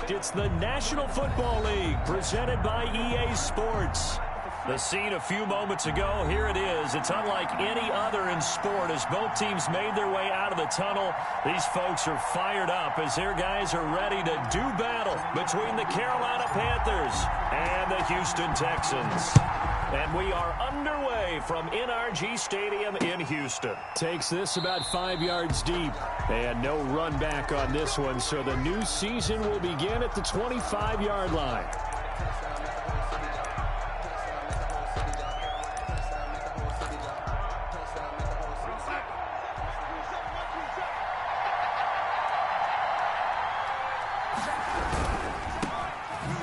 next. It's the National Football League presented by EA Sports. The scene a few moments ago, here it is. It's unlike any other in sport as both teams made their way out of the tunnel. These folks are fired up as their guys are ready to do battle between the Carolina Panthers and the Houston Texans. And we are underway from NRG Stadium in Houston. Takes this about 5 yards deep. And no run back on this one, so the new season will begin at the 25-yard line.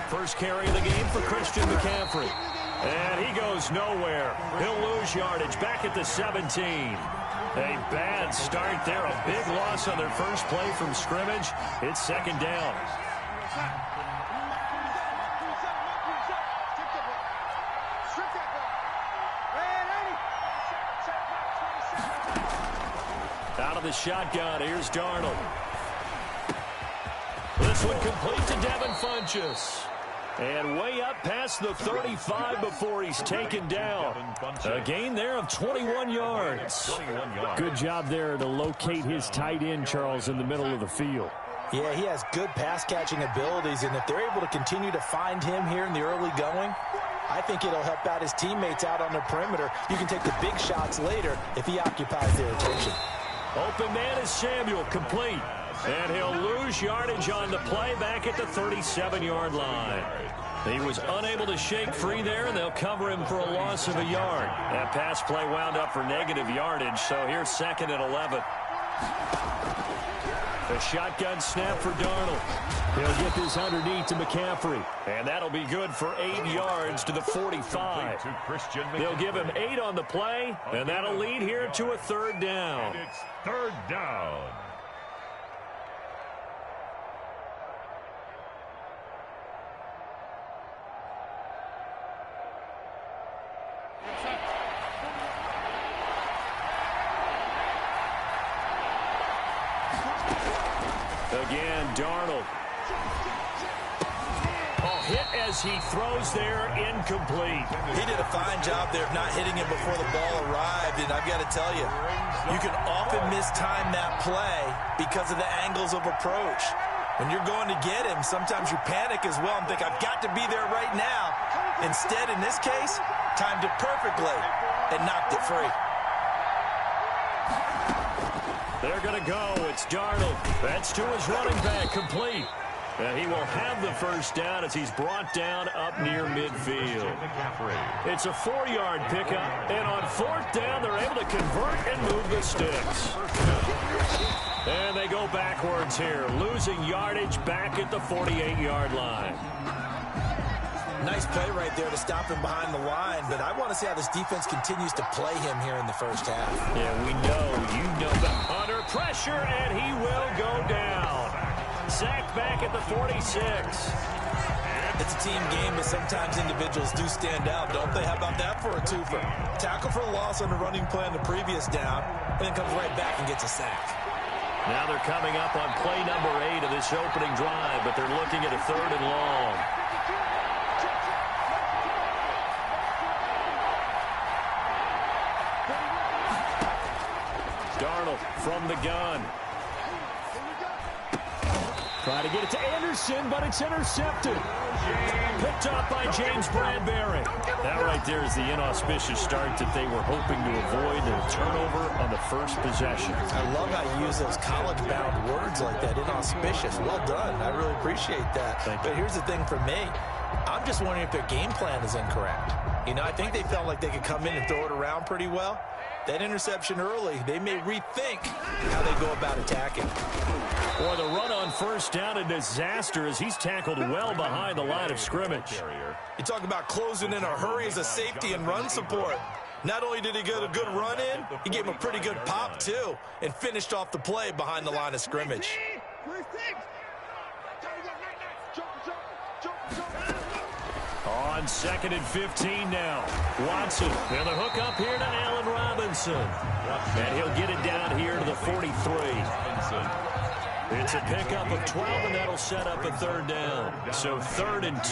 First carry of the game for Christian McCaffrey. And he goes nowhere. He'll lose yardage back at the 17. A bad start there. A big loss on their first play from scrimmage. It's second down. Out of the shotgun, here's Darnold. This one complete to Devin Funchess. And way up past the 35 before he's taken down. A gain there of 21 yards. Good job there to locate his tight end, Charles, in the middle of the field. Yeah, he has good pass-catching abilities, and if they're able to continue to find him here in the early going, I think it'll help out his teammates out on the perimeter. You can take the big shots later if he occupies their attention. Open man is Samuel, complete. And he'll lose yardage on the play back at the 37-yard line. He was unable to shake free there, and they'll cover him for a loss of a yard. That pass play wound up for negative yardage, so here's second and 11. The shotgun snap for Darnold. He'll get this underneath to McCaffrey. And that'll be good for 8 yards to the 45. They'll give him 8 on the play, and that'll lead here to a third down. It's third down. Again, Darnold. Hit as he throws there, incomplete. He did a fine job there of not hitting him before the ball arrived, and I've got to tell you, you can often mistime that play because of the angles of approach. When you're going to get him, sometimes you panic as well and think, I've got to be there right now. Instead, in this case, timed it perfectly and knocked it free. They're going to go. It's Darnold. That's to his running back, complete. And he will have the first down as he's brought down up near midfield. It's a 4-yard pickup, and on fourth down, they're able to convert and move the sticks. And they go backwards here, losing yardage back at the 48-yard line. Nice play right there to stop him behind the line, but I want to see how this defense continues to play him here in the first half. Yeah, we know, you know that. Under pressure, and he will go down. Sacked back at the 46. It's a team game, but sometimes individuals do stand out, don't they? How about that for a twofer? Tackle for loss on the running play on the previous down, and then comes right back and gets a sack. Now they're coming up on play number 8 of this opening drive, but they're looking at a third and long. Darnold from the gun. Try to get it to Anderson, but it's intercepted. Picked up by James Bradbury. That right there is the inauspicious start that they were hoping to avoid, the turnover on the first possession. I love how you use those college-bound words like that, inauspicious. Well done. I really appreciate that. But here's the thing for me. I'm just wondering if their game plan is incorrect. You know, I think they felt like they could come in and throw it around pretty well. That interception early, they may rethink how they go about attacking. Boy, the run on first down, a disaster as he's tackled well behind the line of scrimmage. You talk about closing in a hurry as a safety and run support. Not only did he get a good run in, he gave him a pretty good pop, too, and finished off the play behind the line of scrimmage. On second and 15 now. Watson, and the hook up here to Allen Robinson. And he'll get it down here to the 43. It's a pickup of 12, and that'll set up a 3rd down. So 3rd and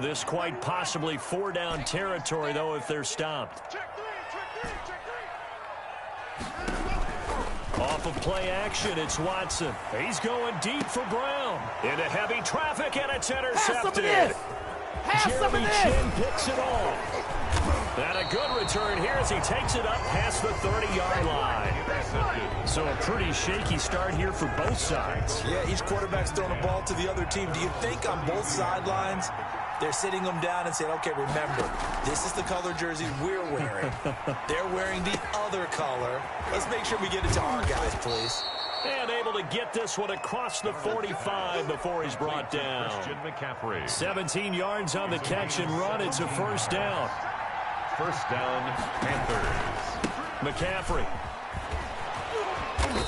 2. This quite possibly 4-down territory, though, if they're stopped. Off of play action, it's Watson. He's going deep for Brown. Into heavy traffic, and it's intercepted. Jeremy Chin picks it off. And a good return here as he takes it up past the 30-yard line. So a pretty shaky start here for both sides. Yeah, each quarterback's throwing a ball to the other team. Do you think on both sidelines they're sitting them down and saying, okay, remember, this is the color jersey we're wearing. They're wearing the other color. Let's make sure we get it to our guys, please. And able to get this one across the 45 before he's brought down. 17 yards on the catch and run. It's a 1st down. 1st down, Panthers. McCaffrey.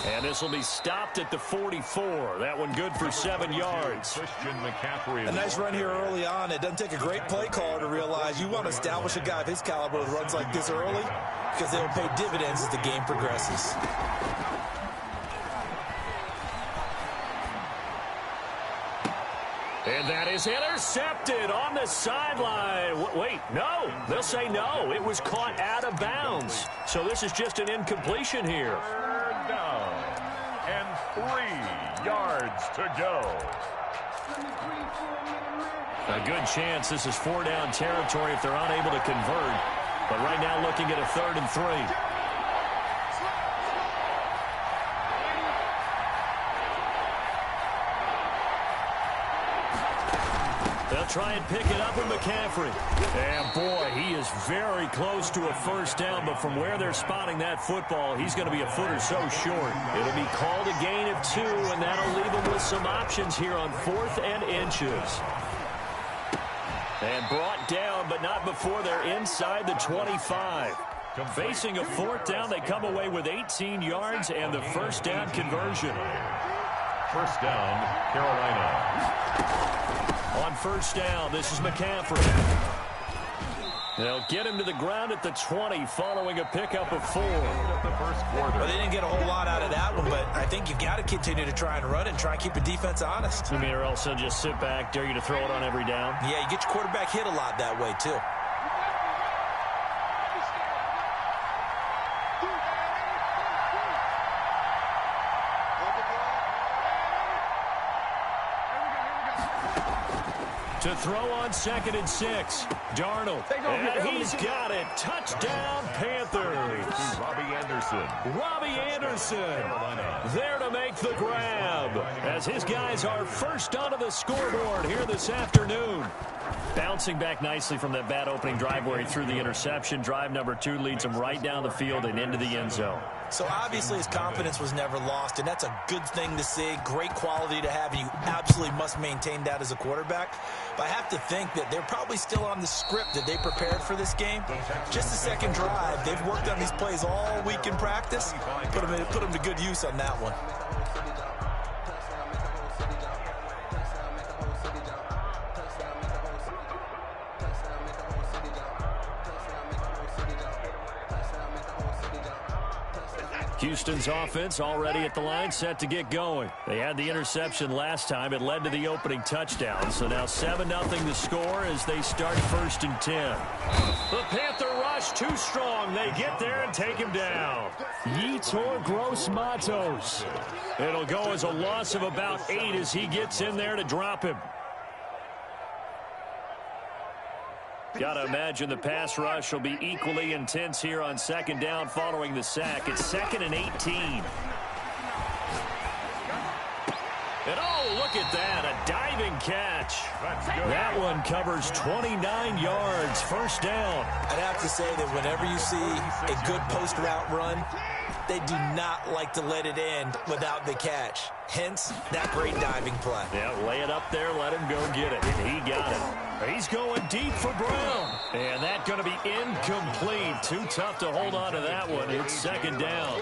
And this will be stopped at the 44. That one good for 7 yards. A nice run here early on. It doesn't take a great play caller to realize you want to establish a guy of his caliber with runs like this early because they'll pay dividends as the game progresses. And that is intercepted on the sideline. Wait, no. They'll say no. It was caught out of bounds. So this is just an incompletion here. 3rd down and 3 yards to go. A good chance this is 4-down territory if they're unable to convert. But right now looking at a 3rd and 3. They'll try and pick it up with McCaffrey. And, boy, he is very close to a 1st down, but from where they're spotting that football, he's going to be a foot or so short. It'll be called a gain of 2, and that'll leave them with some options here on 4th and inches. And brought down, but not before they're inside the 25. Facing a 4th down, they come away with 18 yards and the 1st down conversion. 1st down, Carolina. On 1st down, this is McCaffrey. They'll get him to the ground at the 20 following a pickup of 4. Well, they didn't get a whole lot out of that one, but I think you've got to continue to try and run it and try and keep the defense honest. You mean, or else they'll just sit back, dare you to throw it on every down? Yeah, you get your quarterback hit a lot that way, too. To throw on 2nd and 6. Darnold. And he's got it. Touchdown, Panthers. Robbie Anderson. There to make the grab. As his guys are first onto the scoreboard here this afternoon. Bouncing back nicely from that bad opening drive where he threw the interception. Drive number 2 leads him right down the field and into the end zone. So obviously his confidence was never lost, and that's a good thing to see. Great quality to have, and you absolutely must maintain that as a quarterback. But I have to think that they're probably still on the script that they prepared for this game. Just the 2nd drive. They've worked on these plays all week in practice. Put them to good use on that one. Houston's offense already at the line, set to get going. They had the interception last time. It led to the opening touchdown. So now 7-0 the score as they start 1st and 10. The Panther rush too strong. They get there and take him down. Yetur Gross-Matos. It'll go as a loss of about 8 as he gets in there to drop him. Got to imagine the pass rush will be equally intense here on 2nd down following the sack. It's 2nd and 18. And oh, look at that, a diving catch. That one covers 29 yards, 1st down. I'd have to say that whenever you see a good post route run, they do not like to let it end without the catch. Hence, that great diving play. Yeah, lay it up there, let him go get it. And he got it. He's going deep for Brown. And that going to be incomplete. Too tough to hold on to that one. It's second down.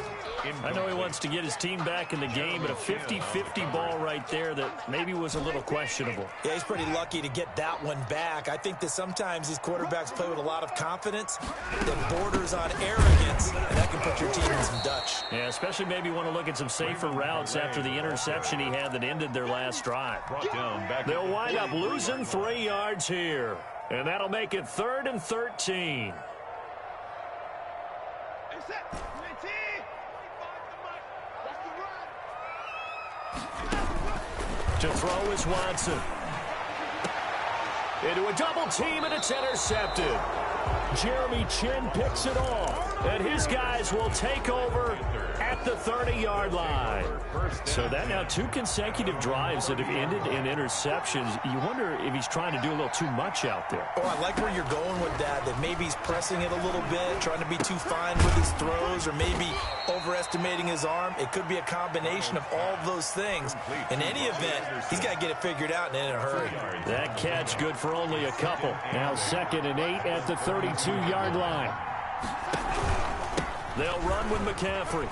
I know he wants to get his team back in the game, but a 50-50 ball right there that maybe was a little questionable. Yeah, he's pretty lucky to get that one back. I think that sometimes these quarterbacks play with a lot of confidence that borders on arrogance, and that can put your team in some Dutch. Yeah, especially maybe want to look at some safer routes after the interception he had that ended their last drive. They'll wind up losing 3 yards here, and that'll make it 3rd and 13. To throw is Watson. Into a double team, and it's intercepted. Jeremy Chin picks it off, and his guys will take over at the 30-yard line. So that now 2 consecutive drives that have ended in interceptions. You wonder if he's trying to do a little too much out there. Oh, I like where you're going with that maybe he's pressing it a little bit, trying to be too fine with his throws, or maybe overestimating his arm. It could be a combination of all of those things. In any event, he's got to get it figured out and in a hurry. That catch good for only a couple. Now 2nd and 8 at the 32-yard line. They'll run with McCaffrey.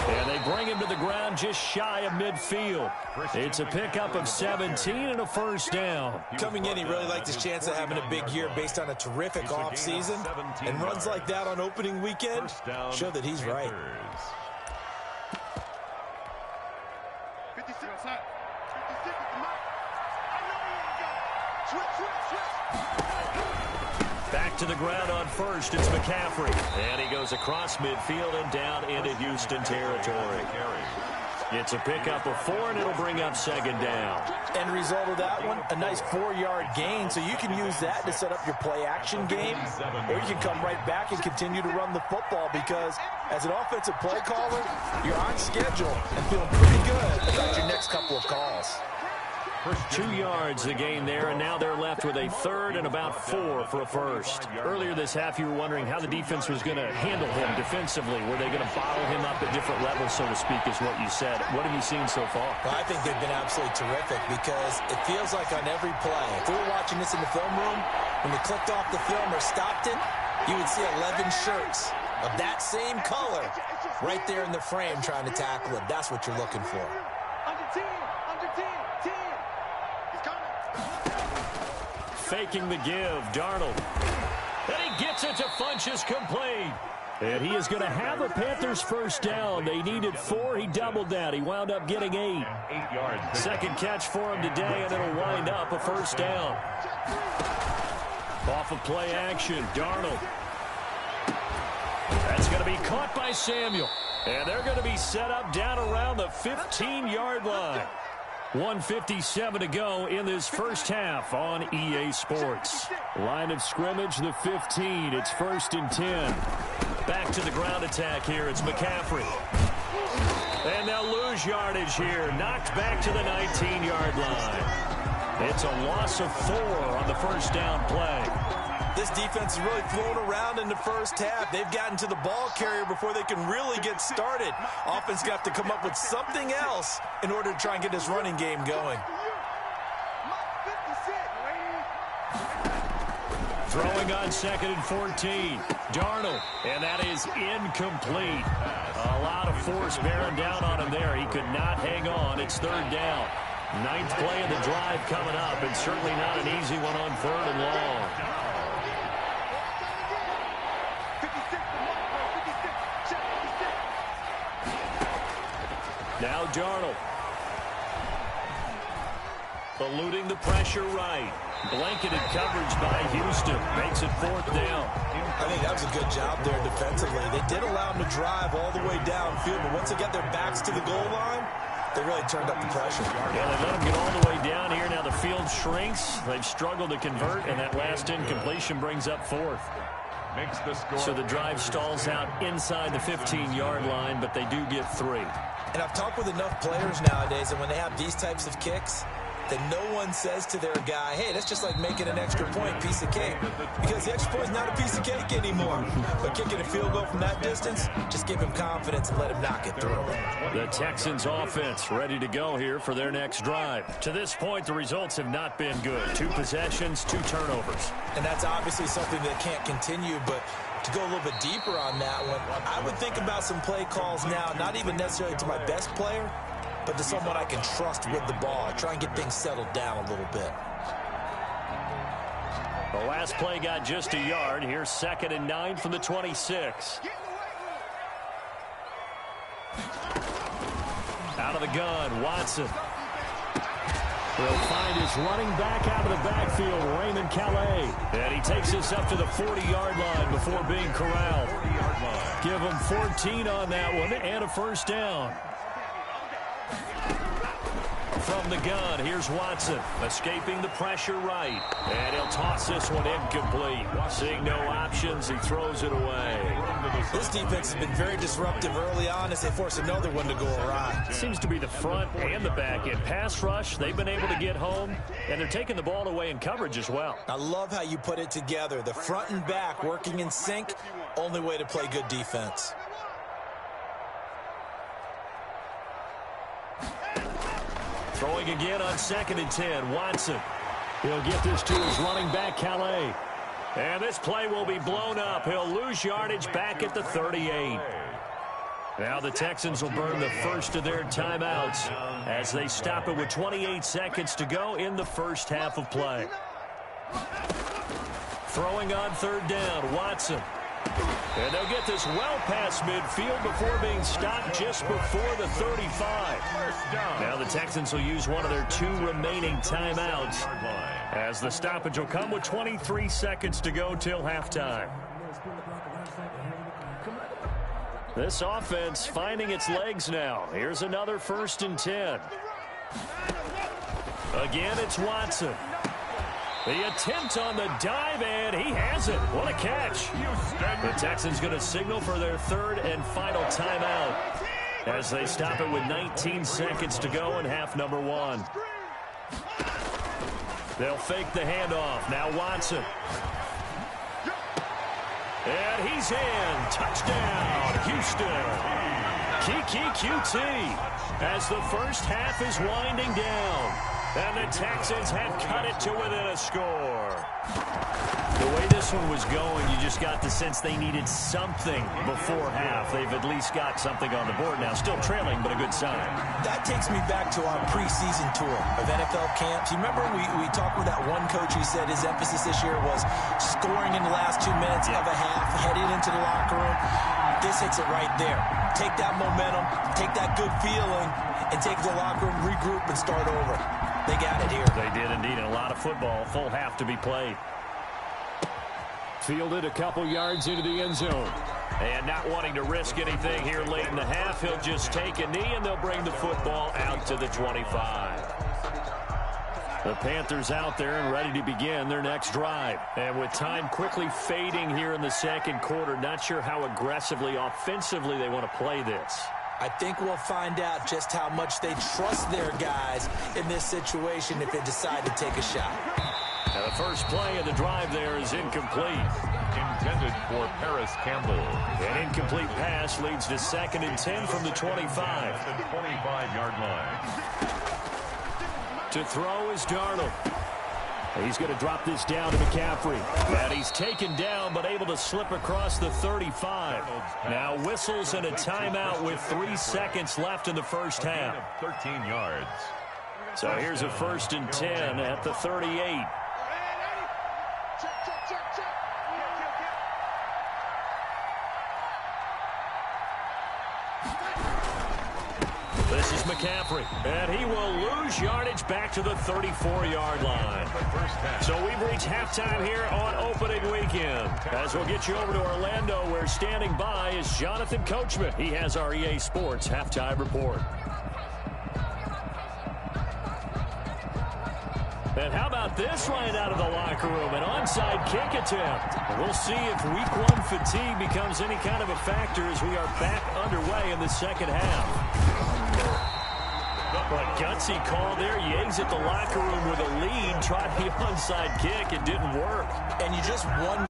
And they bring him to the ground just shy of midfield. It's a pickup of 17 and a first down. Coming in, he really liked his chance of having a big year based on a terrific offseason. And runs like that on opening weekend show that he's right. Back to the ground on first, it's McCaffrey. And he goes across midfield and down into Houston territory. It's a pickup of 4, and it'll bring up 2nd down. End result of that one, a nice 4-yard gain, so you can use that to set up your play-action game, or you can come right back and continue to run the football, because as an offensive play caller, you're on schedule and feeling pretty good about your next couple of calls. 2 yards the gain there, and now they're left with a 3rd and about 4 for a first. Earlier this half, you were wondering how the defense was going to handle him defensively. Were they going to bottle him up at different levels, so to speak, is what you said. What have you seen so far? Well, I think they've been absolutely terrific, because it feels like on every play, if we were watching this in the film room, when we clicked off the film or stopped it, you would see 11 shirts of that same color right there in the frame trying to tackle him. That's what you're looking for. Faking the give, Darnold. And he gets it to Funchess complete. And he is going to have a Panthers first down. They needed 4. He doubled that. He wound up getting 8. 2nd catch for him today, and it'll wind up a first down. Off of play action, Darnold. That's going to be caught by Samuel. And they're going to be set up down around the 15-yard line. 1:57 to go in this first half on EA Sports. Line of scrimmage, the 15. It's 1st and 10. Back to the ground attack here. It's McCaffrey. And they'll lose yardage here. Knocked back to the 19-yard line. It's a loss of 4 on the first down play. This defense is really flown around in the first half. They've gotten to the ball carrier before they can really get started. Offense got to come up with something else in order to try and get this running game going. Throwing on 2nd and 14. Darnold, and that is incomplete. A lot of force bearing down on him there. He could not hang on. It's 3rd down. 9th play of the drive coming up, and certainly not an easy one on 3rd and long. Now Darnold. Eluding the pressure right. Blanketed coverage by Houston. Makes it 4th down. I think that was a good job there defensively. They did allow them to drive all the way downfield, but once they got their backs to the goal line, they really turned up the pressure. Yeah, they let them get all the way down here. Now the field shrinks. They've struggled to convert, and that last incompletion brings up 4th. So the drive stalls out inside the 15-yard line, but they do get 3. And I've talked with enough players nowadays, and when they have these types of kicks, that no one says to their guy, hey, that's just like making an extra point, piece of cake. Because the extra point is not a piece of cake anymore. But kicking a field goal from that distance, just give him confidence and let him knock it through. The Texans offense ready to go here for their next drive. To this point, the results have not been good. 2 possessions, 2 turnovers. And that's obviously something that can't continue, but to go a little bit deeper on that one, I would think about some play calls now, not even necessarily to my best player, but to someone I can trust with the ball. Try and get things settled down a little bit. The last play got just a yard. Here's 2nd and 9 from the 26. Out of the gun, Watson. He'll find his running back out of the backfield, Raymond Calais. And he takes us up to the 40-yard line before being corralled. Give him 14 on that one and a first down. From the gun, here's Watson, escaping the pressure right. And he'll toss this one incomplete. Seeing no options, he throws it away. This defense has been very disruptive early on as they force another one to go awry. Seems to be the front and the back end. Pass rush, they've been able to get home, and they're taking the ball away in coverage as well. I love how you put it together. The front and back working in sync, only way to play good defense. Throwing again on 2nd and 10, Watson. He'll get this to his running back, Calais. And this play will be blown up. He'll lose yardage back at the 38. Now the Texans will burn the first of their timeouts as they stop it with 28 seconds to go in the first half of play. Throwing on 3rd down, Watson. And they'll get this well past midfield before being stopped just before the 35. Now the Texans will use one of their 2 remaining timeouts as the stoppage will come with 23 seconds to go till halftime. This offense finding its legs now. Here's another 1st and 10. Again, it's Watson. The attempt on the dive, and he has it. What a catch. The Texans going to signal for their 3rd and final timeout as they stop it with 19 seconds to go in half number 1. They'll fake the handoff. Now Watson. And he's in. Touchdown, Houston. Kiki QT as the first half is winding down. And the Texans have cut it to within a score. The way this one was going, you just got the sense they needed something before half. They've at least got something on the board now. Still trailing, but a good sign. That takes me back to our preseason tour of NFL camps. You remember we talked with that one coach who said his emphasis this year was scoring in the last 2 minutes of a half, heading into the locker room. This hits it right there. Take that momentum, take that good feeling, and take it to the locker room, regroup, and start over. They got it here. They did indeed, and a lot of football. Full half to be played. Fielded a couple yards into the end zone. And not wanting to risk anything here late in the half, he'll just take a knee, and they'll bring the football out to the 25. The Panthers out there and ready to begin their next drive. And with time quickly fading here in the 2nd quarter, not sure how aggressively, offensively they want to play this. I think we'll find out just how much they trust their guys in this situation if they decide to take a shot. Now the first play of the drive there is incomplete. Intended for Paris Campbell. An incomplete pass leads to 2nd and 10 from the 25. The 25-yard line. To throw is Darnold. He's going to drop this down to McCaffrey. And he's taken down, but able to slip across the 35. Now whistles and a timeout with 3 seconds left in the first half. 13 yards. So here's a 1st and 10 at the 38. This is McCaffrey, and he will lose yardage back to the 34-yard line. So we've reached halftime here on opening weekend. As we'll get you over to Orlando, where standing by is Jonathan Coachman. He has our EA Sports halftime report. And how about this right out of the locker room? An onside kick attempt. We'll see if week 1 fatigue becomes any kind of a factor as we are back underway in the second half. The Well, a gutsy call there. You exit the locker room with a lead. Tried the onside kick. It didn't work. And you just won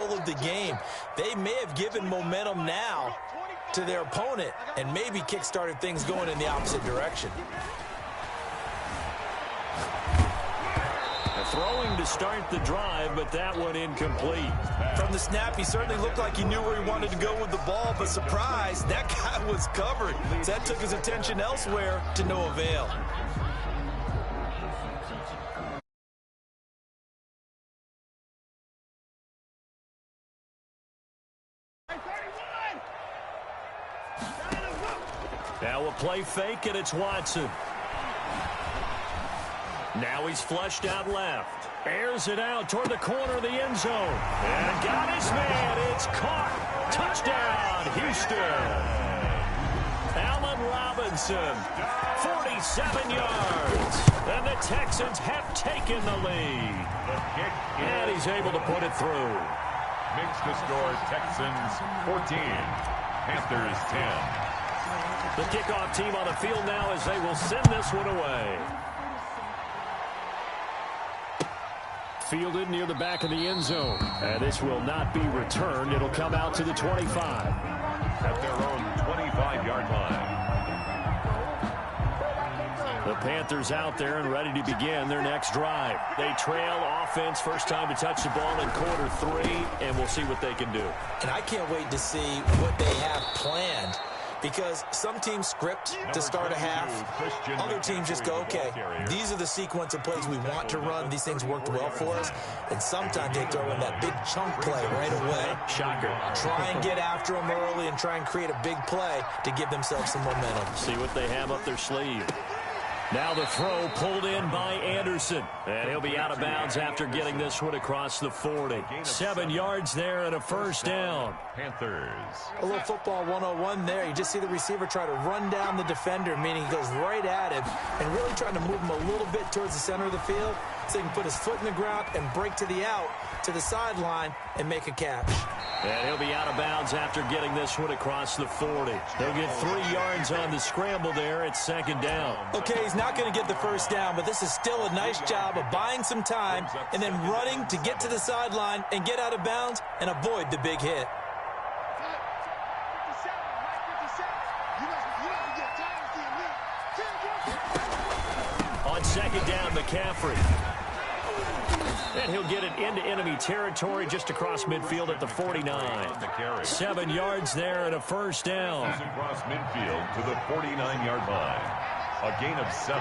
of the game. They may have given momentum now to their opponent and maybe kick-started things going in the opposite direction. Throwing to start the drive, but that one incomplete. From the snap, he certainly looked like he knew where he wanted to go with the ball, but surprise, that guy was covered. So that took his attention elsewhere to no avail. Now a play fake, and it's Watson. Now he's flushed out left. Airs it out toward the corner of the end zone. And got his man. It's caught. Touchdown, Houston. Allen Robinson, 47 yards. And the Texans have taken the lead. And he's able to put it through. Makes the score Texans 14, Panthers 10. The kickoff team on the field now as they will send this one away. Fielded near the back of the end zone. And this will not be returned. It'll come out to the 25. At their own 25-yard line. The Panthers out there and ready to begin their next drive. They trail offense, first time to touch the ball in quarter 3, and we'll see what they can do. And I can't wait to see what they have planned. Because some teams script to start a half. Other teams just go, okay, these are the sequence of plays we want to run. These things worked well for us. And sometimes they throw in that big chunk play right away. Shocker. Try and get after them early and try and create a big play to give themselves some momentum. See what they have up their sleeve. Now the throw pulled in by Anderson. And he'll be out of bounds after getting this one across the 40. 7 yards there and a first down. Panthers. A little football 101 there. You just see the receiver try to run down the defender, meaning he goes right at him and really trying to move him a little bit towards the center of the field so he can put his foot in the ground and break to the out, to the sideline, and make a catch. And he'll be out of bounds after getting this one across the 40. They'll get 3 yards on the scramble there at second down. Okay, he's not going to get the first down, but this is still a nice job of buying some time and then running to get to the sideline and get out of bounds and avoid the big hit. On second down, McCaffrey. And he'll get it into enemy territory just across midfield at the 49. 7 yards there and a first down. Across midfield to the 49-yard line. A gain of 7.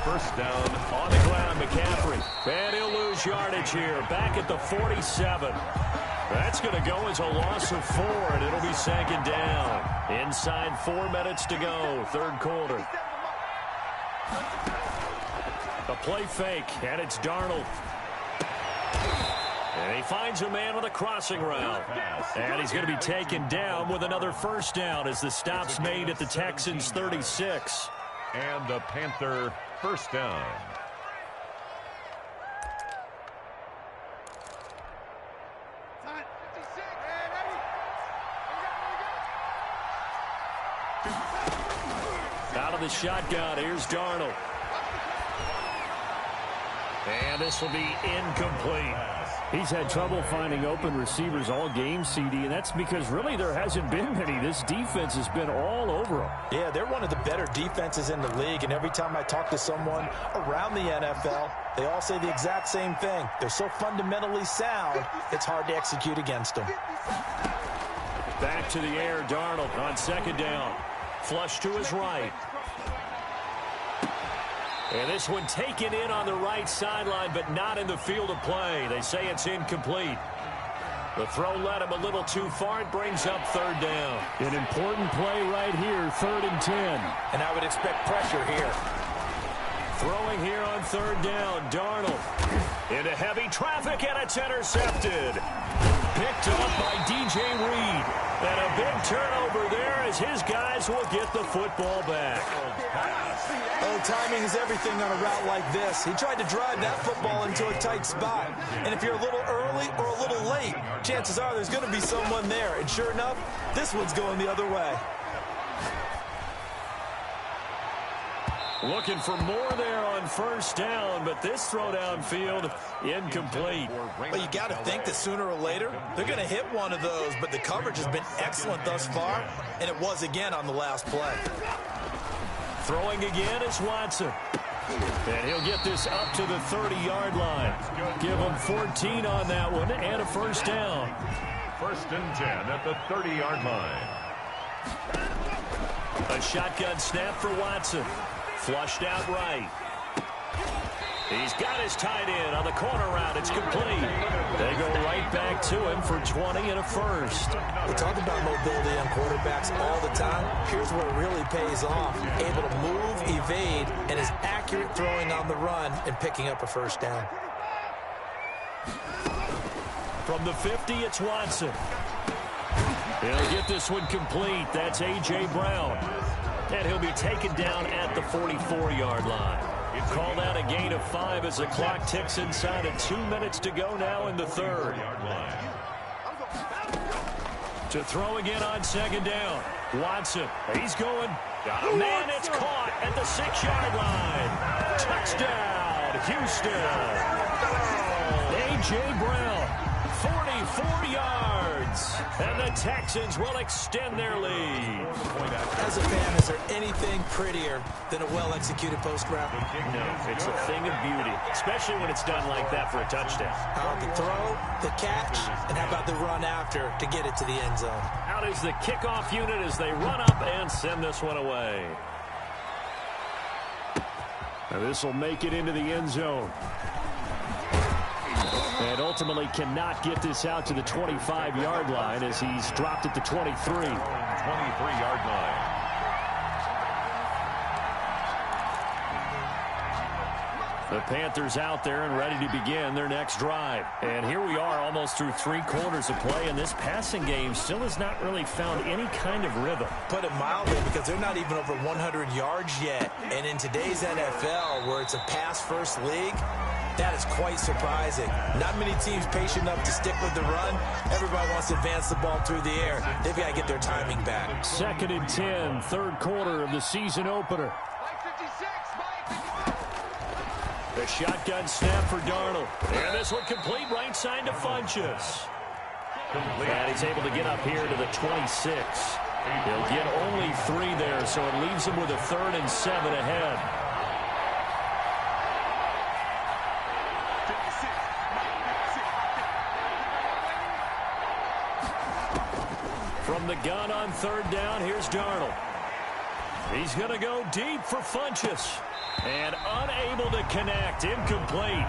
First down. On the ground, McCaffrey. And he'll lose yardage here. Back at the 47. That's going to go as a loss of 4, and it'll be second down. Inside 4 minutes to go, third quarter. A play fake, and it's Darnold. And he finds a man on the crossing route. And he's going to be taken down with another first down as the stop's made at the Texans' 36. And a Panther first down. Out of the shotgun, here's Darnold. And this will be incomplete. He's had trouble finding open receivers all game, CD, and that's because really there hasn't been many. This defense has been all over them. Yeah, they're one of the better defenses in the league, and every time I talk to someone around the NFL, they all say the exact same thing. They're so fundamentally sound, it's hard to execute against them. Back to the air, Darnold on second down. Flush to his right. And this one taken in on the right sideline, but not in the field of play. They say it's incomplete. The throw led him a little too far. It brings up third down. An important play right here, 3rd and 10. And I would expect pressure here. Throwing here on third down, Darnold. Into heavy traffic, and it's intercepted. Picked up by DJ Reed. And a big turnover there as his guys will get the football back. Oh, timing is everything on a route like this. He tried to drive that football into a tight spot. And if you're a little early or a little late, chances are there's going to be someone there. And sure enough, this one's going the other way. Looking for more there on first down, but this throw downfield incomplete. Well, you got to think that sooner or later they're going to hit one of those, but the coverage has been excellent thus far, and it was again on the last play. Throwing again is Watson. And he'll get this up to the 30-yard line. Give him 14 on that one and a first down. 1st and 10 at the 30-yard line. A shotgun snap for Watson. Flushed out right. He's got his tight end on the corner route. It's complete. They go right back to him for 20 and a first. We talk about mobility on quarterbacks all the time. Here's where it really pays off. Able to move, evade, and is accurate throwing on the run and picking up a first down. From the 50, it's Watson. He'll get this one complete. That's A.J. Brown. And he'll be taken down at the 44-yard line. Called out a gain of 5 as the clock ticks inside of 2 minutes to go now in the third. To throw again on second down. Watson, he's going. Got a man, it's caught at the 6-yard line. Touchdown, Houston. A.J. Brown, 44 yards. And the Texans will extend their lead. As a fan, is there anything prettier than a well-executed post route? No, it's a thing of beauty, especially when it's done like that for a touchdown. How about the throw, the catch, and how about the run after to get it to the end zone? Out is the kickoff unit as they run up and send this one away. Now this will make it into the end zone. And ultimately cannot get this out to the 25-yard line as he's dropped at the 23. 23-yard line. The Panthers out there and ready to begin their next drive. And here we are almost through 3 quarters of play, and this passing game still has not really found any kind of rhythm. Put it mildly, because they're not even over 100 yards yet. And in today's NFL, where it's a pass-first league, that is quite surprising. Not many teams patient enough to stick with the run. Everybody wants to advance the ball through the air. They've got to get their timing back. 2nd and 10, third quarter of the season opener. The shotgun snap for Darnold. And this one complete right side to Funchess. And he's able to get up here to the 26. He'll get only 3 there, so it leaves him with a 3rd and 7 ahead. From the gun on 3rd down, here's Darnold. He's going to go deep for Funchess. And unable to connect, incomplete.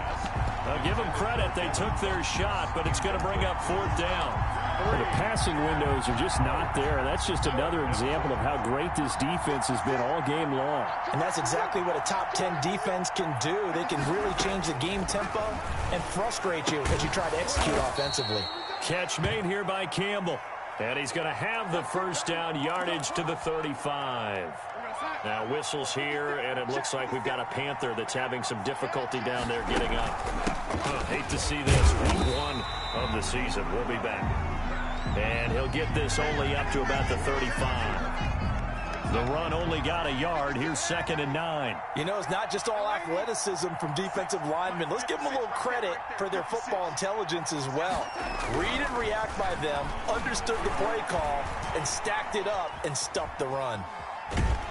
I'll give them credit, they took their shot, but it's going to bring up 4th down. Well, the passing windows are just not there, and that's just another example of how great this defense has been all game long. And that's exactly what a top 10 defense can do. They can really change the game tempo and frustrate you as you try to execute offensively. Catch made here by Campbell. And he's going to have the first down, yardage to the 35. Now whistles here, and it looks like we've got a Panther that's having some difficulty down there getting up. Hate to see this. Week 1 of the season. We'll be back. And he'll get this only up to about the 35. The run only got a yard. Here's 2nd and 9. You know, it's not just all athleticism from defensive linemen. Let's give them a little credit for their football intelligence as well. Read and react by them, understood the play call, and stacked it up and stuffed the run.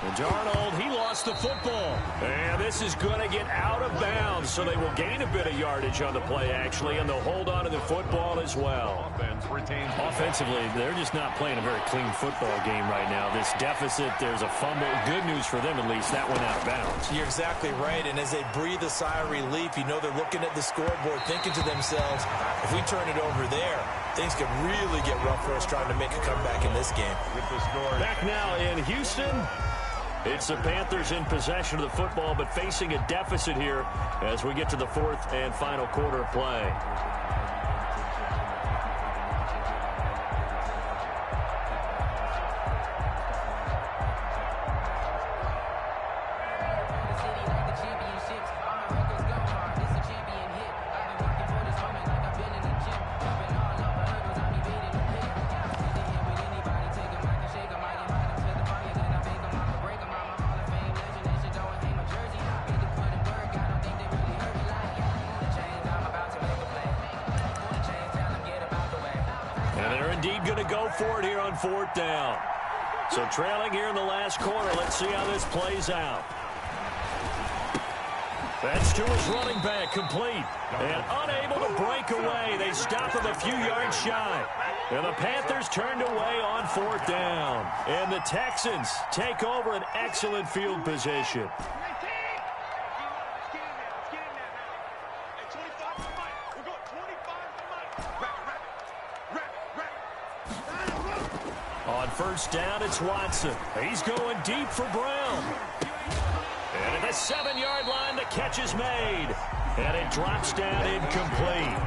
And Darnold, he lost the football. And this is going to get out of bounds, so they will gain a bit of yardage on the play, actually, and they'll hold on to the football as well. Offensively, they're just not playing a very clean football game right now. This deficit, there's a fumble. Good news for them, at least. That went out of bounds. You're exactly right, and as they breathe a sigh of relief, you know they're looking at the scoreboard, thinking to themselves, if we turn it over there, things could really get rough for us trying to make a comeback in this game. Back now in Houston. It's the Panthers in possession of the football, but facing a deficit here as we get to the 4th and final quarter of play. indeed going to go for it here on 4th down. So trailing here in the last quarter. Let's see how this plays out. That's to his running back, complete. And unable to break away. They stop him a few yards shy. And the Panthers turned away on 4th down. And the Texans take over an excellent field position. On 1st down, it's Watson. He's going deep for Brown. And at the 7-yard line, the catch is made. And it drops down incomplete.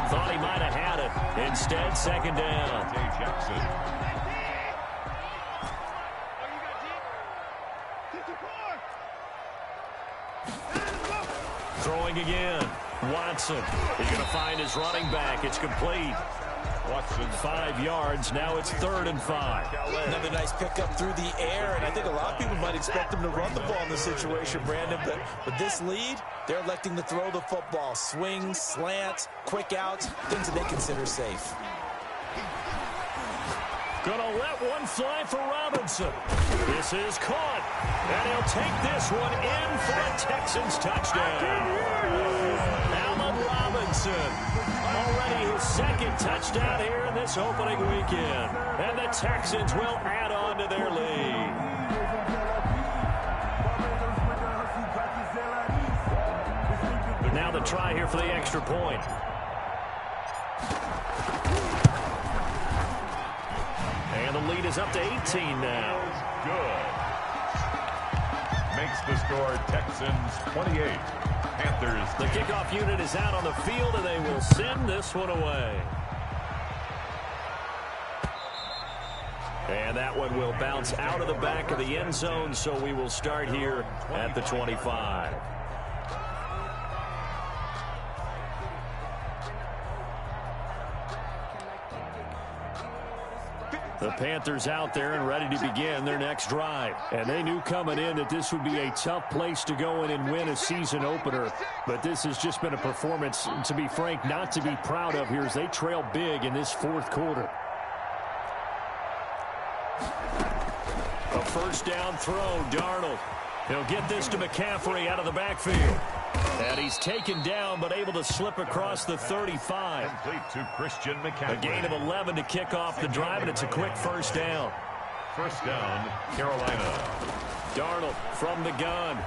Thought he might have had it. Instead, 2nd down. Jackson. Throwing again. Watson. He's going to find his running back. It's complete. Watson. 5 yards. Now it's 3rd and 5. Another nice pickup through the air, and I think a lot of people might expect him to run the ball in this situation, Brandon, but with this lead, they're electing to throw the football. Swings, slants, quick outs, things that they consider safe. Gonna let one fly for Robinson. This is caught, and he'll take this one in for a Texans touchdown. Allen Robinson. Already his 2nd touchdown here in this opening weekend. And the Texans will add on to their lead. Now the try here for the extra point. And the lead is up to 18 now. Good. Makes the score Texans 28. Panthers. The kickoff unit is out on the field, and they will send this one away. And that one will bounce out of the back of the end zone, so we will start here at the 25. The Panthers out there and ready to begin their next drive. And they knew coming in that this would be a tough place to go in and win a season opener. But this has just been a performance, to be frank, not to be proud of here as they trail big in this 4th quarter. A 1st down throw, Darnold. He'll get this to McCaffrey out of the backfield. And he's taken down, but able to slip across the 35. Complete to Christian McCaffrey. A gain of 11 to kick off the drive, and it's a quick 1st down. 1st down, Carolina. Darnold from the gun.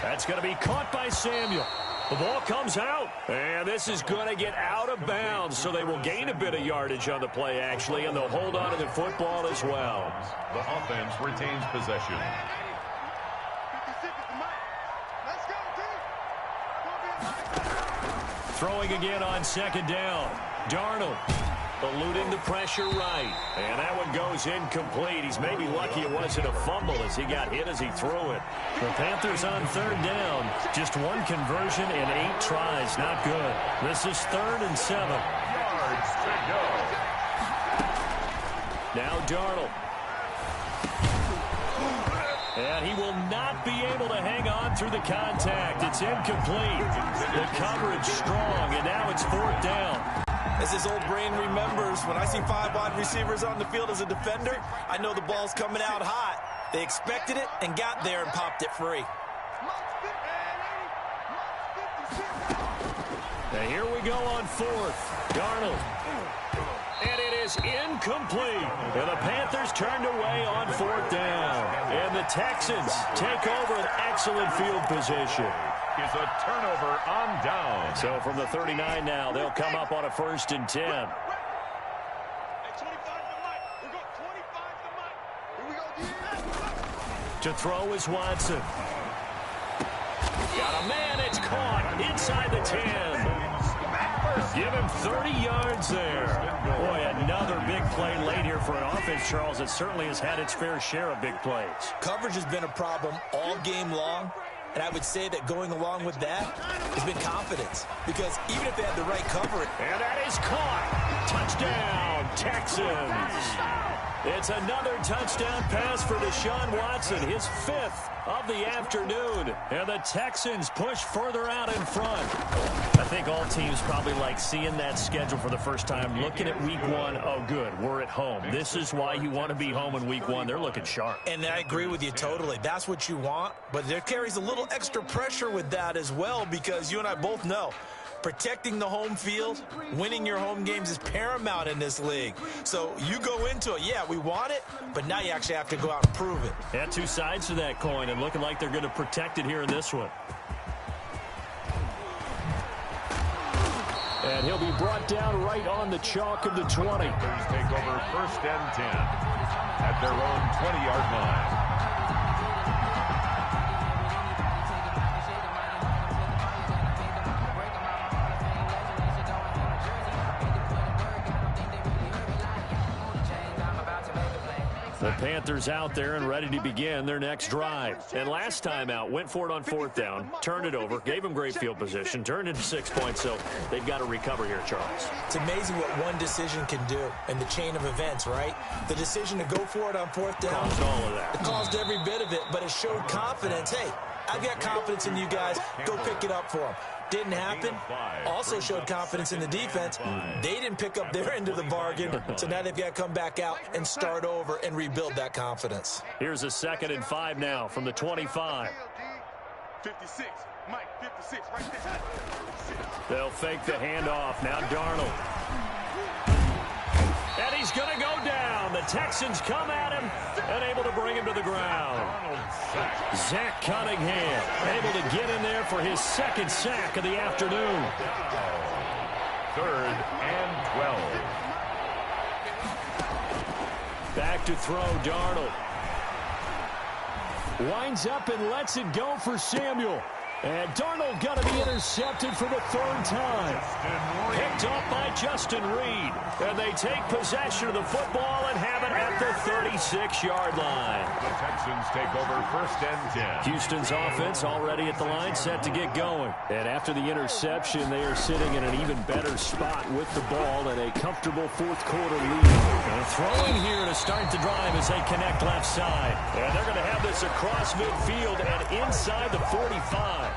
That's going to be caught by Samuel. The ball comes out, and this is going to get out of bounds, so they will gain a bit of yardage on the play, actually, and they'll hold on to the football as well. The offense retains possession. Throwing again on 2nd down. Darnold eluding the pressure right. And that one goes incomplete. He's maybe lucky it wasn't a fumble as he got hit as he threw it. The Panthers on 3rd down. Just one conversion and 8 tries. Not good. This is 3rd and 7. Yards to go. Now Darnold. And he will not be able to hang on through the contact. It's incomplete. The coverage strong, and now it's 4th down. As his old brain remembers, when I see 5 wide receivers on the field as a defender, I know the ball's coming out hot. They expected it and got there and popped it free. And here we go on 4th. Darnold. And it is incomplete. And the Panthers turned away on 4th down. And the Texans take over an excellent field position. Is a turnover on down. So from the 39 now, they'll come up on a 1st and 10. To throw is Watson. Got a man, it's caught inside the 10. Give him 30 yards there. Boy, another big play late here for an offense, Charles, that certainly has had its fair share of big plays. Coverage has been a problem all game long, and I would say that going along with that has been confidence, because even if they had the right coverage. And that is caught. Touchdown, Texans. It's another touchdown pass for Deshaun Watson, his 5th of the afternoon. And the Texans push further out in front. I think all teams probably like seeing that schedule for the first time, looking at week 1. Oh, good, we're at home. This is why you want to be home in week 1. They're looking sharp. And I agree with you totally. That's what you want. But there carries a little extra pressure with that as well, because you and I both know protecting the home field, winning your home games is paramount in this league. So you go into it, yeah, we want it, but now you actually have to go out and prove it. Yeah, two sides to that coin, and looking like they're going to protect it here in this one. And he'll be brought down right on the chalk of the 20. Take over 1st and 10 at their own 20-yard line. The Panthers out there and ready to begin their next drive. And last time out, went for it on 4th down, turned it over, gave them great field position, turned into 6 points, so they've got to recover here, Charles. It's amazing what one decision can do in the chain of events, right? The decision to go for it on 4th down. Caused all of that. It caused every bit of it, but it showed confidence. Hey, I've got confidence in you guys. Go pick it up for them. Didn't happen. Also showed confidence in the defense. They didn't pick up their end of the bargain, so now they've got to come back out and start over and rebuild that confidence. Here's a 2nd and 5 now from the 25. 56, Mike, 56, right there. They'll fake the handoff. Now Darnold. And he's going to go down. The Texans come at him and able to bring him to the ground. Zach Cunningham able to get in there for his 2nd sack of the afternoon. 3rd and 12. Back to throw, Darnold. Winds up and lets it go for Samuel. And Darnold going to be intercepted for the 3rd time. Picked off by Justin Reed. And they take possession of the football and have it at the 36-yard line. The Texans take over 1st and 10. Houston's offense already at the line, set to get going. And after the interception, they are sitting in an even better spot with the ball and a comfortable 4th quarter lead. And throwing here to start the drive as they connect left side. And they're going to have this across midfield and inside the 45.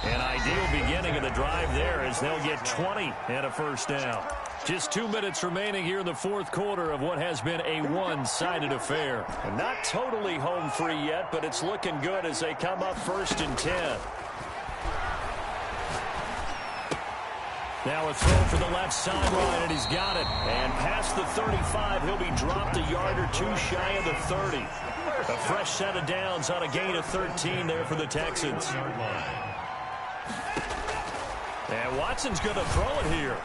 An ideal beginning of the drive there as they'll get 20 and a 1st down. Just 2 minutes remaining here in the 4th quarter of what has been a one-sided affair. And not totally home free yet, but it's looking good as they come up 1st and 10. Now a throw for the left sideline, and he's got it. And past the 35, he'll be dropped a yard or two shy of the 30. A fresh set of downs on a gain of 13 there for the Texans. And Watson's going to throw it here.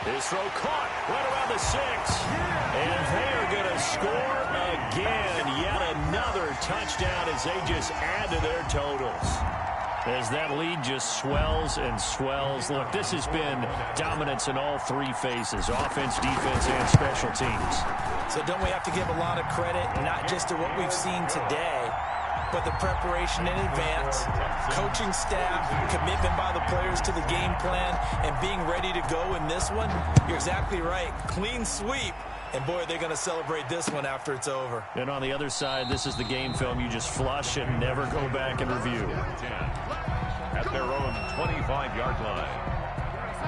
His throw caught right around the 6. And they're going to score again. Yet another touchdown as they just add to their totals. As that lead just swells and swells. Look, this has been dominance in all 3 phases, offense, defense, and special teams. So don't we have to give a lot of credit, not just to what we've seen today, but the preparation in advance, coaching staff, commitment by the players to the game plan, and being ready to go in this one? You're exactly right. Clean sweep. And, boy, they're going to celebrate this one after it's over. And on the other side, this is the game film you just flush and never go back and review. At their own 25-yard line.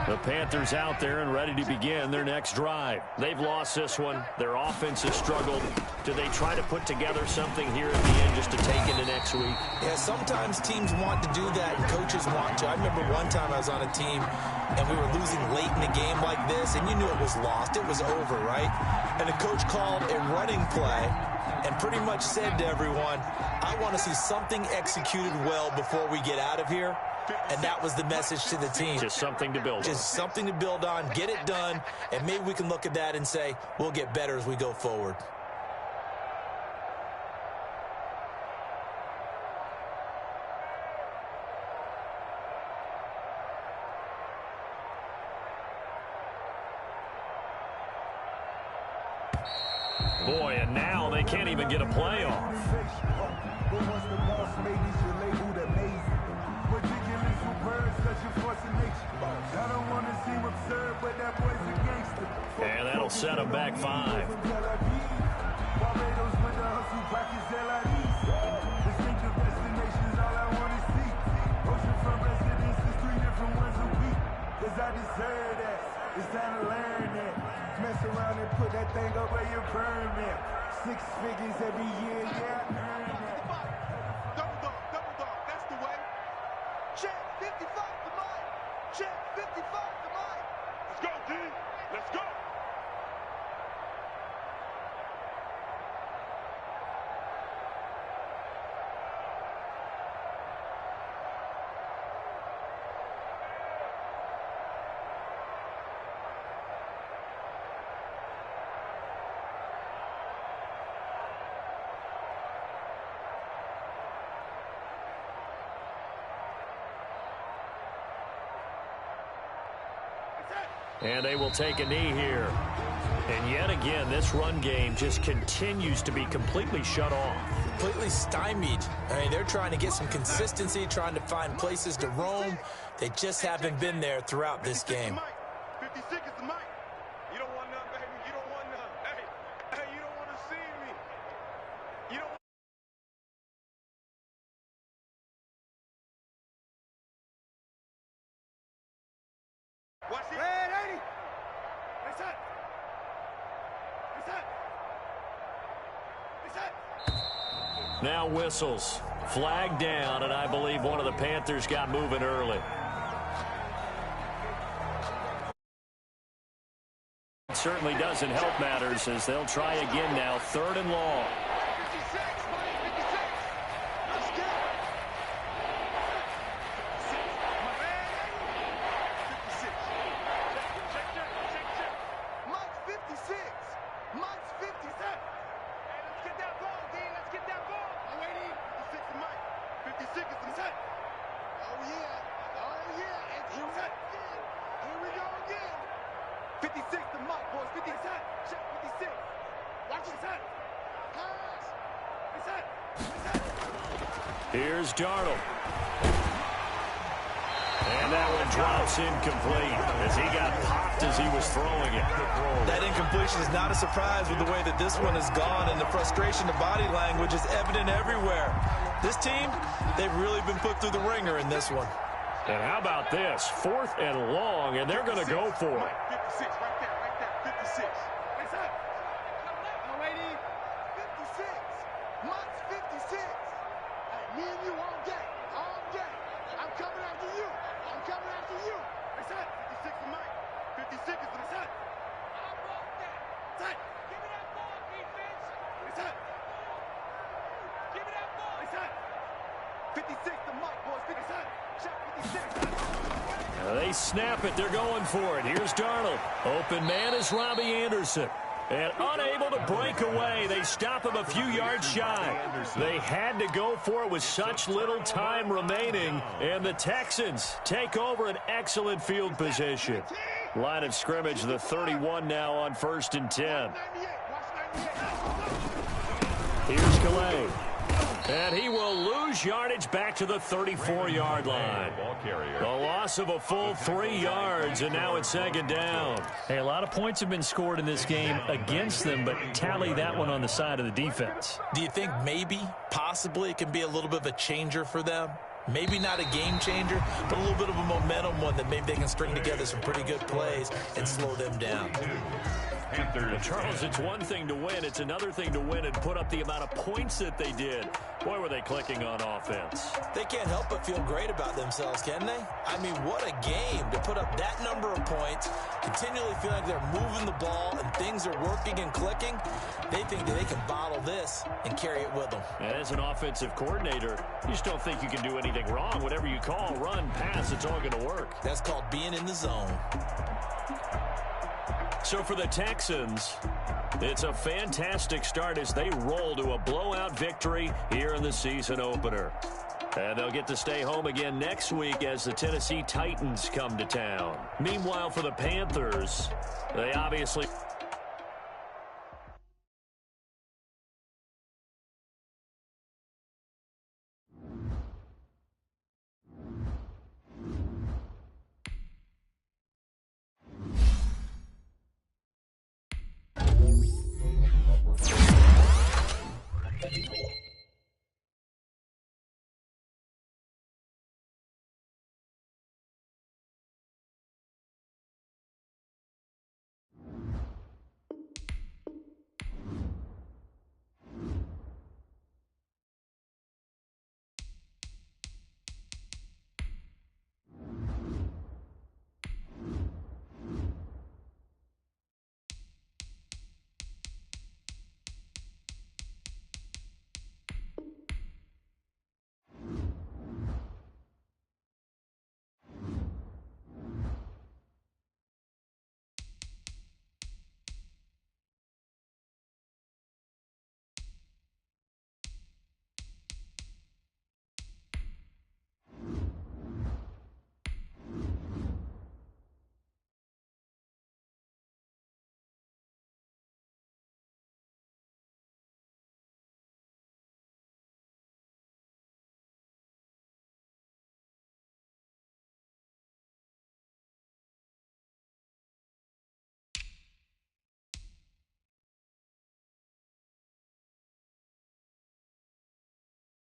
The Panthers out there and ready to begin their next drive. They've lost this one. Their offense has struggled. Do they try to put together something here at the end just to take into next week? Yeah, sometimes teams want to do that and coaches want to. I remember one time I was on a team and we were losing late in the game like this, and you knew it was lost. It was over, right? And the coach called a running play and pretty much said to everyone, I want to see something executed well before we get out of here. And that was the message to the team. Just something to build on. Just something to build on, get it done, and maybe we can look at that and say, we'll get better as we go forward. Boy, and now they can't even get a playoff. And that'll set them back 5. It's time to learn that. Mess around and put that thing up where you burn that. 6 figures every year, yeah, earn that. Double dog, that's the way. Check 55 for mine. Check 55 for mine. Let's go, D. Let's go. And they will take a knee here. And yet again, this run game just continues to be completely shut off. Completely stymied. I mean, they're trying to get some consistency, trying to find places to roam. They just haven't been there throughout this game. 56 is the mic. You don't want none, baby. You don't want none. Hey, you don't want to see me. You don't. Watch it. Red 80. Reset. Reset. Reset. Now whistles. Flag down, and I believe one of the Panthers got moving early. It certainly doesn't help matters as they'll try again now. 3rd and long. 56, Mike, 56. Let's go. 56. Check. Mike's 56. Mike's 57. Hey, let's get that ball, D. Let's get that ball. I'm waiting. 56 is Mike. 56 is the set. Oh, yeah. And here we go again. Here we go again. 56 to Mike, boys. 56. Check 56. Watch it, set. Pass. Reset. Reset. Here's Darnold. And that one drops incomplete as he got popped as he was throwing it. That incompletion is not a surprise with the way that this one has gone, and the frustration of body language is evident everywhere. This team, they've really been put through the ringer in this one. And how about this? 4th and long, and they're going to go for it. 56, right there. 56. Reset. I'm waiting. 56. Mike's 56. Hey, me and you all day. All day. I'm coming after you. I'm coming after you. Reset. 56 is Mike. 56 is the set. Reset. Give me that ball, defense. Reset. Give me that ball. Reset. 56 to Mike, boys. 56. Check 56. They snap it. They're going for it. Here's Darnold. Open man is Robbie Anderson. And unable to break away. They stop him a few yards shy. They had to go for it with such little time remaining. And the Texans take over an excellent field position. Line of scrimmage, the 31 now on 1st and 10. Here's Calais. And he will lose yardage back to the 34-yard line. A loss of a full 3 yards, and now it's 2nd down. Hey, a lot of points have been scored in this game against them, but tally that one on the side of the defense. Do you think maybe, possibly, it can be a little bit of a changer for them? Maybe not a game changer, but a little bit of a momentum one that maybe they can string together some pretty good plays and slow them down. Well, Charles, it's one thing to win. It's another thing to win and put up the amount of points that they did. Boy, were they clicking on offense. They can't help but feel great about themselves, can they? I mean, what a game to put up that number of points, continually feel like they're moving the ball and things are working and clicking. They think that they can bottle this and carry it with them. And as an offensive coordinator, you just don't think you can do anything wrong. Whatever you call, run, pass, it's all going to work. That's called being in the zone. So for the Texans, it's a fantastic start as they roll to a blowout victory here in the season opener. And they'll get to stay home again next week as the Tennessee Titans come to town. Meanwhile, for the Panthers, they obviously...